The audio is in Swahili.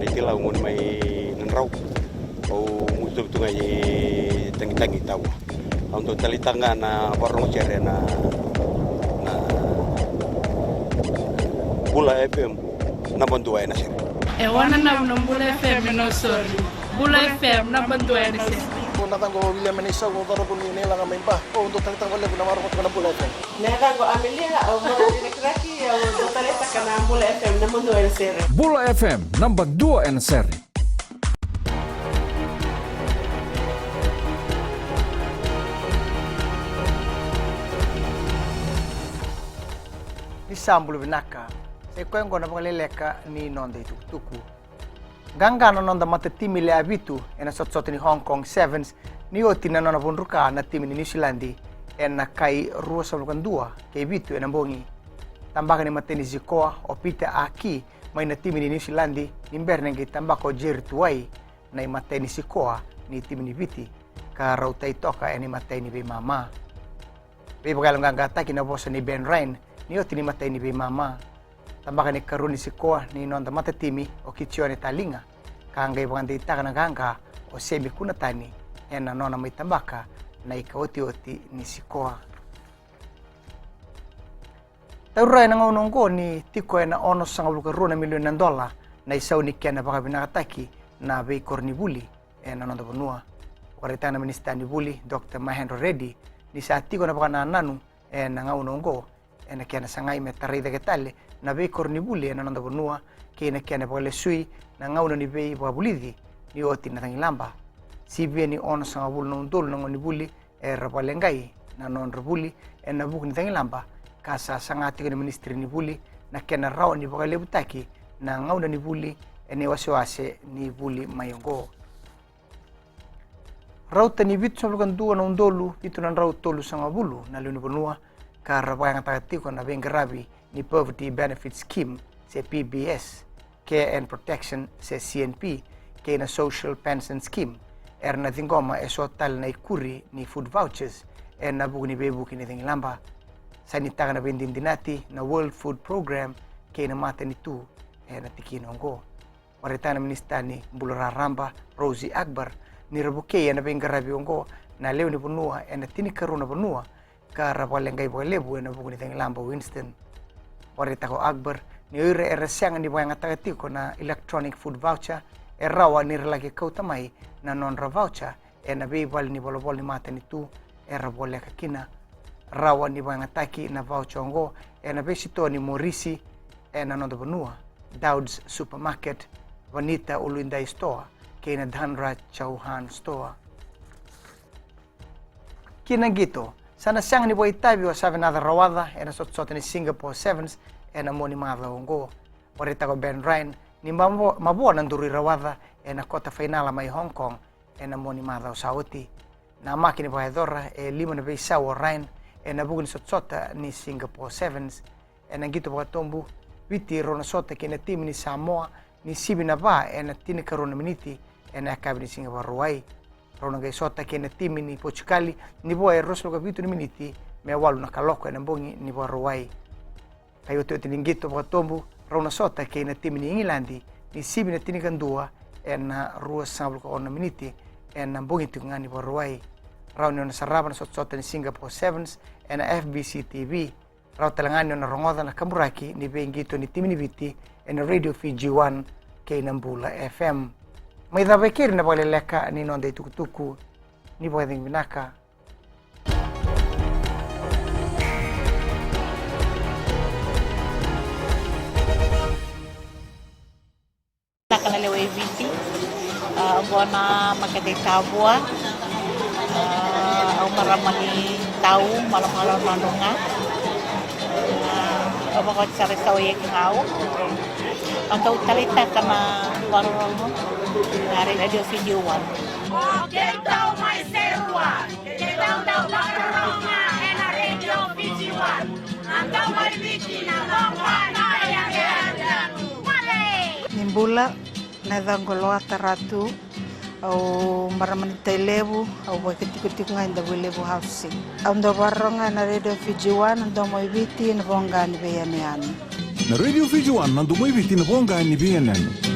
ni tila ngun mai nanrau au mutu tu ngai tangi tahu untuk talitanga na warung cere na Bula FM na bantuan na sir wana na Bula FM no sorry Bula FM na bantuan na sir natang ko William Manisa ko taro ko ni nila kamay pa o do talitang ko lebu na maro ko na Bula FM nega ko Amelia au mo direkraki au do talita kana Bula FM na bantuan na sir Bula FM number 2 en seri. Sambulu binaka se kwengo na pangaleleka ni nonde tuku ganga na nonda mata timi le abitu ena sot ni Hong Kong Sevens ni oti na nona bunruka na timi ni New Zealand ena kai rua sablukan dua ke bitu ena bongi tambaka ni mateni zikoa opita aki mai na timi ni New Zealand ni mbernenge tambako jertuai na mateni zikoa ni timi ni biti ka rautai toka eni mateni be mama be bagal ganga taki na bosa ni Ben Ryan ni oti ni matay ni be mama tambaka ni karuni sikoa ni nonda mata timi o kichione talinga kanga ibang dita na ganga o semi kuna tani ena nona may tambaka na ikaoti ni sikoa tauray na ngunong ko ni tiko na onos sang $1 milyon na isaw ni kena baka binakataki na be kornibuli ena nonda bunua warita na minista ni buli Dr. Mahendra Reddy ni sa tiko na baka nananu ena ngunong ko ena kiana sangai metarida ketale na be kornibuli ena nonda bonua kina kiana pole sui na ngauna ni be babulidi ni oti na tangilamba sibe ni ono sanga bul non dol no ni buli e rapalengai na non rebuli ena buk ni tangilamba kasa sangati ni ministri ni buli na kiana raw ni bakale butaki na ngauna ni buli ene wasiwase ni buli mayongo rauta ni bitu sablukan dua na undolu itu nan raw tolu sanga bulu na luni bonua karabang tagatico na bengarabi ni Poverty Benefit Scheme se PBS, Care and Protection se CNP, ke na Social Pension Scheme, na tingoma tal na ikuri ni food vouchers, na buku ni bebu kini lamba. Sanitaga na bendindinati na World Food Program, ke na mata ni tu, na tikinongo. Warita na ministani Bulura Ramba, Rosie Akbar, ni rabuke na bengarabi ongo, na leo ni bunua, na tinikaru na bunua, ka rapalengai lebu na buku ni lamba Winston. Warita ko Akbar ni ure siang ni buang tagatico na electronic food voucher rawa ni relagi kautamai na non-ra voucher na bebal ni bolobol ni mata ni tu rabole kakina rawa ni buang ataki na voucher ngo na besito ni Morisi na non benua Dowd's Supermarket Vanita Ulundai Store kina Dhanraj Chauhan Store kina gito sana siang ni boy tabi wa sabi na rawada na sot ni Singapore Sevens na mo ni madha ongo warita ko Ben Ryan ni mabuo ng duri rawada na kota final may Hong Kong na mo ni madha Saudi na makini boy dora limo na bisa wa Ryan na bugun sot ni Singapore Sevens na gito ba tombu viti rona sota kina team ni Samoa ni sibi na ba na tinikaron miniti na kabi ni Singapore Ruai rona gay sota kina team ni Portugal ni boy roslo ka vitu ni miniti me walu na kaloko na bongi ni boy Ruai kayo to tiningito ba tombu rona sota kina team ni England ni sibi na tinikandua na rua sablo ko na miniti na bongi tungani boy Ruai raun na saraba na sota ni Singapore Sevens na FBC TV raw talangan na rongoda na kamuraki ni bengito ni team ni viti na Radio Fiji 1 kay Nambula FM may dabekir na baleleka ni nonde tukutuku ni pwedeng binaka. Nakalalewa ibiti, buwana magkadikabwa, ang maramani tao, malam-malam nanunga, abakot sa resawayang hao. Ang talita ka na warong mo, nari Radio Fiji 1. Kentau mai serua, kentau daw warong na Radio Fiji 1. Antau mai biti na bangka na yang Nimbula na dangoloa taratu au maramani lebu au bakitikutik nga inda lebu housing. Au ndo waronga na Radio Fiji 1 ndo mo ibiti na bonga ni beyanian. Na Radio Fiji 1 ndo mo ibiti na bonga ni beyanian.